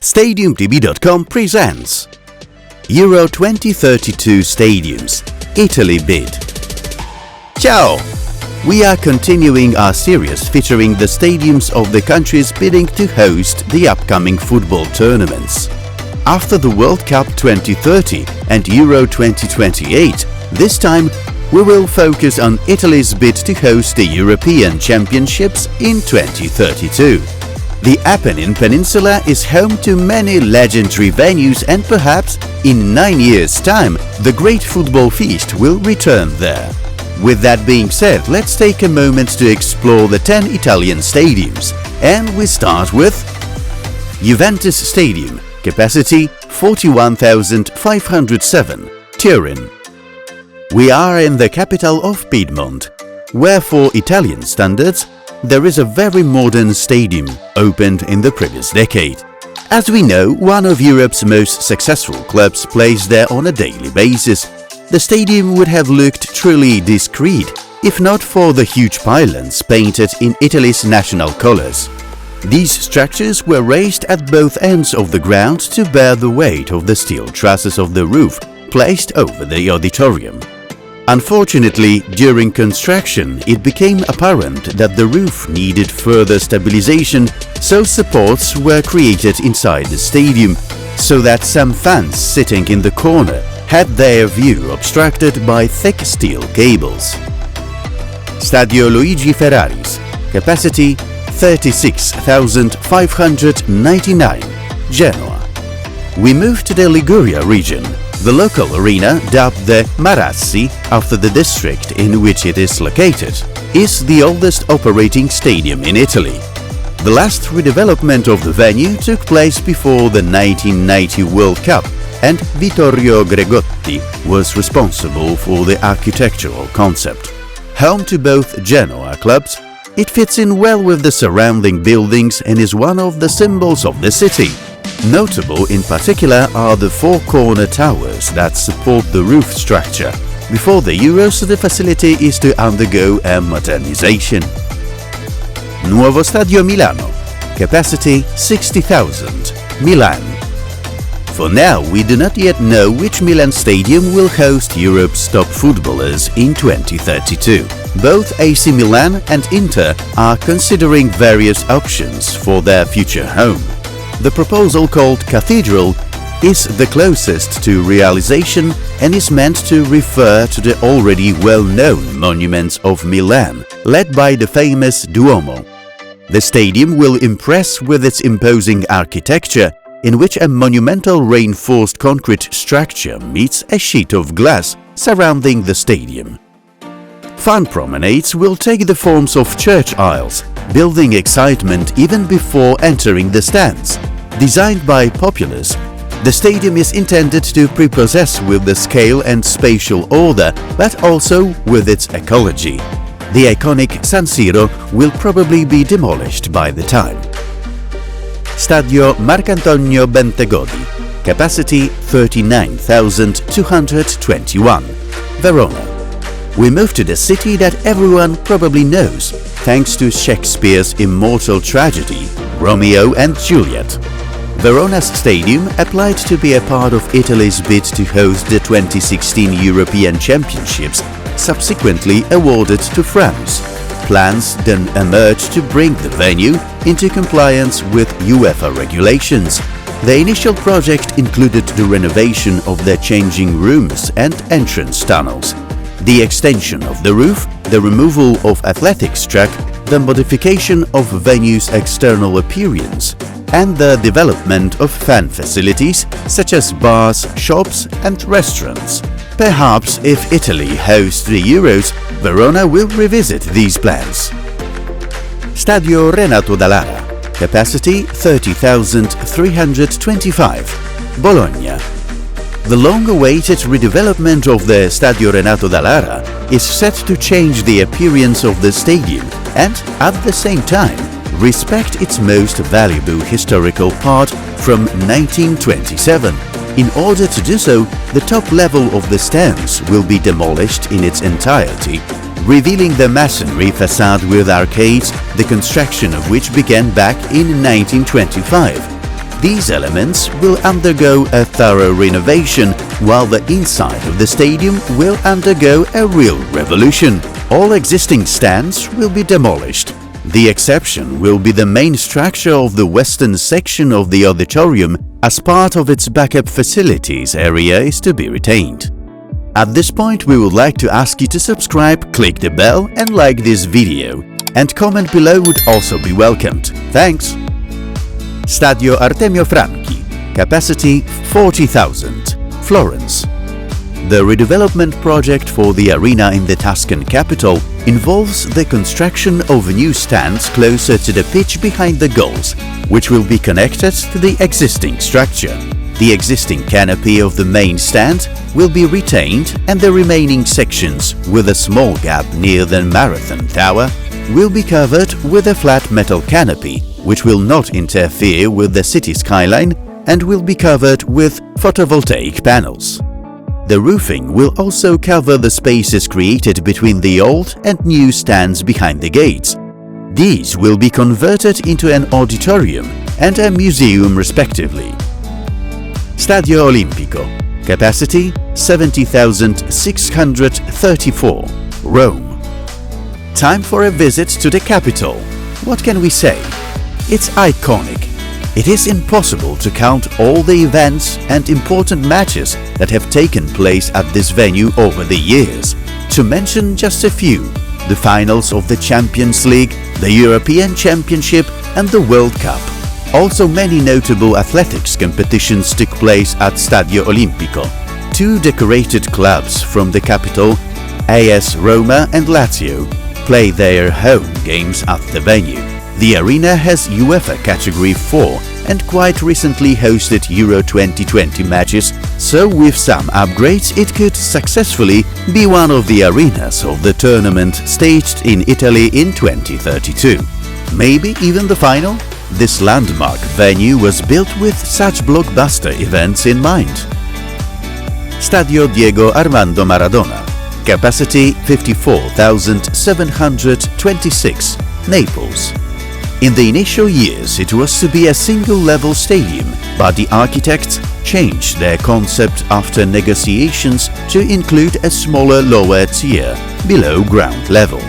StadiumDB.com presents Euro 2032 Stadiums, Italy bid. Ciao! We are continuing our series featuring the stadiums of the countries bidding to host the upcoming football tournaments. After the World Cup 2030 and Euro 2028, this time we will focus on Italy's bid to host the European Championships in 2032. The Apennine Peninsula is home to many legendary venues, and perhaps in 9 years' time the great football feast will return there. With that being said, let's take a moment to explore the 10 Italian stadiums, and we start with Juventus Stadium, capacity 41,507, Turin. We are in the capital of Piedmont, where for Italian standards there is a very modern stadium opened in the previous decade. As we know, one of Europe's most successful clubs plays there on a daily basis. The stadium would have looked truly discreet if not for the huge pylons painted in Italy's national colors. These structures were raised at both ends of the ground to bear the weight of the steel trusses of the roof placed over the auditorium. Unfortunately, during construction, it became apparent that the roof needed further stabilization, so supports were created inside the stadium, so that some fans sitting in the corner had their view obstructed by thick steel cables. Stadio Luigi Ferraris, capacity 36,599, Genoa. We move to the Liguria region. The local arena, dubbed the Marc'Antonio after the district in which it is located, is the oldest operating stadium in Italy. The last redevelopment of the venue took place before the 1990 World Cup, and Vittorio Gregotti was responsible for the architectural concept. Home to both Genoa clubs, it fits in well with the surrounding buildings and is one of the symbols of the city. Notable in particular are the four corner towers that support the roof structure. Before the Euros, the facility is to undergo a modernization. Nuovo Stadio Milano, capacity 60,000, Milan. For now, we do not yet know which Milan stadium will host Europe's top footballers in 2032. Both AC Milan and Inter are considering various options for their future home. The proposal, called Cathedral, is the closest to realization and is meant to refer to the already well-known monuments of Milan, led by the famous Duomo. The stadium will impress with its imposing architecture, in which a monumental reinforced concrete structure meets a sheet of glass surrounding the stadium. Fun promenades will take the forms of church aisles, building excitement even before entering the stands. Designed by populace, the stadium is intended to prepossess with the scale and spatial order, but also with its ecology. The iconic San Siro will probably be demolished by the time. Stadio Marc'Antonio Bentegodi, capacity 39,221, Verona. We move to the city that everyone probably knows, thanks to Shakespeare's immortal tragedy, Romeo and Juliet. Verona's stadium applied to be a part of Italy's bid to host the 2016 European Championships, subsequently awarded to France. Plans then emerged to bring the venue into compliance with UEFA regulations. The initial project included the renovation of the changing rooms and entrance tunnels, the extension of the roof, the removal of athletics track, the modification of venue's external appearance, and the development of fan facilities such as bars, shops and restaurants. Perhaps if Italy hosts the Euros, Verona will revisit these plans. Stadio Renato Dall'Ara, capacity 30,325, Bologna. The long-awaited redevelopment of the Stadio Renato Dall'Ara is set to change the appearance of the stadium and, at the same time, respect its most valuable historical part from 1927. In order to do so, the top level of the stands will be demolished in its entirety, revealing the masonry facade with arcades, the construction of which began back in 1925. These elements will undergo a thorough renovation, while the inside of the stadium will undergo a real revolution. All existing stands will be demolished. The exception will be the main structure of the western section of the auditorium, as part of its backup facilities area is to be retained. At this point, we would like to ask you to subscribe, click the bell and like this video, and comment below would also be welcomed. Thanks! Stadio Artemio Franchi, capacity 40,000, Florence. The redevelopment project for the arena in the Tuscan capital involves the construction of new stands closer to the pitch behind the goals, which will be connected to the existing structure. The existing canopy of the main stand will be retained, and the remaining sections, with a small gap near the Marathon Tower, will be covered with a flat metal canopy, which will not interfere with the city skyline and will be covered with photovoltaic panels. The roofing will also cover the spaces created between the old and new stands behind the gates. These will be converted into an auditorium and a museum respectively. Stadio Olimpico, capacity 70,634, Rome. Time for a visit to the capital. What can we say? It's iconic. It is impossible to count all the events and important matches that have taken place at this venue over the years. To mention just a few: the finals of the Champions League, the European Championship and the World Cup. Also, many notable athletics competitions took place at Stadio Olimpico. Two decorated clubs from the capital, AS Roma and Lazio, play their home games at the venue. The arena has UEFA Category 4 and quite recently hosted Euro 2020 matches, so with some upgrades it could successfully be one of the arenas of the tournament staged in Italy in 2032. Maybe even the final? This landmark venue was built with such blockbuster events in mind. Stadio Diego Armando Maradona, capacity 54,726, Naples. In the initial years it was to be a single-level stadium, but the architects changed their concept after negotiations to include a smaller lower tier below ground level.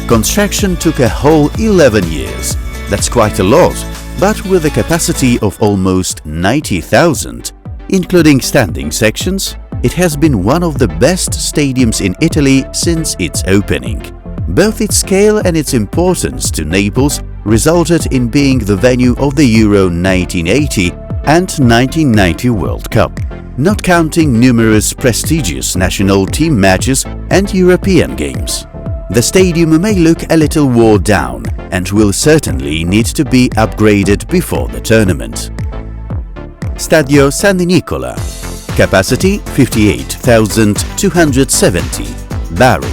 Construction took a whole 11 years. That's quite a lot, but with a capacity of almost 90,000, including standing sections, it has been one of the best stadiums in Italy since its opening. Both its scale and its importance to Naples resulted in being the venue of the Euro 1980 and 1990 World Cup, not counting numerous prestigious national team matches and European games. The stadium may look a little worn down and will certainly need to be upgraded before the tournament. Stadio San Nicola, capacity 58,270, Bari.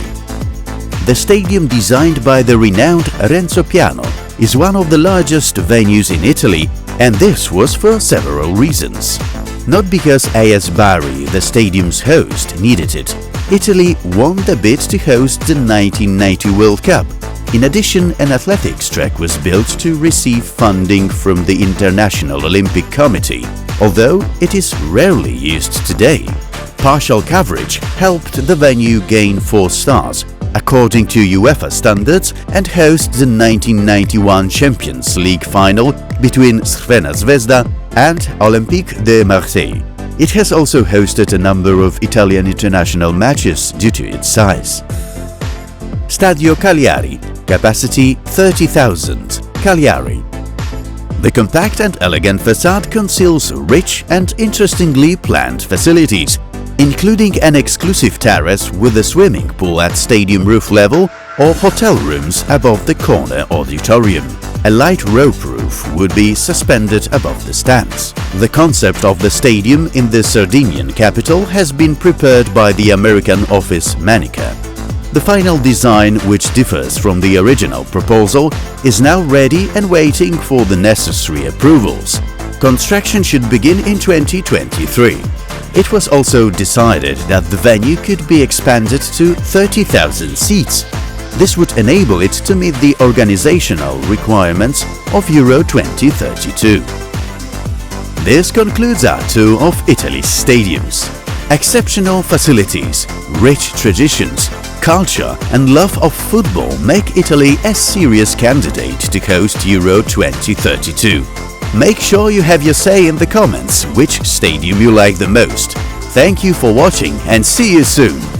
The stadium, designed by the renowned Renzo Piano, is one of the largest venues in Italy, and this was for several reasons. Not because AS Bari, the stadium's host, needed it. Italy won the bid to host the 1990 World Cup. In addition, an athletics track was built to receive funding from the International Olympic Committee, although it is rarely used today. Partial coverage helped the venue gain 4 stars, according to UEFA standards, and host the 1991 Champions League final between Crvena Zvezda and Olympique de Marseille. It has also hosted a number of Italian international matches due to its size. Stadio Cagliari, capacity 30,000, Cagliari. The compact and elegant facade conceals rich and interestingly planned facilities, including an exclusive terrace with a swimming pool at stadium roof level or hotel rooms above the corner auditorium. A light rope roof would be suspended above the stands. The concept of the stadium in the Sardinian capital has been prepared by the American office Manica. The final design, which differs from the original proposal, is now ready and waiting for the necessary approvals. Construction should begin in 2023. It was also decided that the venue could be expanded to 30,000 seats. This would enable it to meet the organizational requirements of Euro 2032. This concludes our tour of Italy's stadiums. Exceptional facilities, rich traditions, culture and love of football make Italy a serious candidate to host Euro 2032. Make sure you have your say in the comments which stadium you like the most. Thank you for watching and see you soon!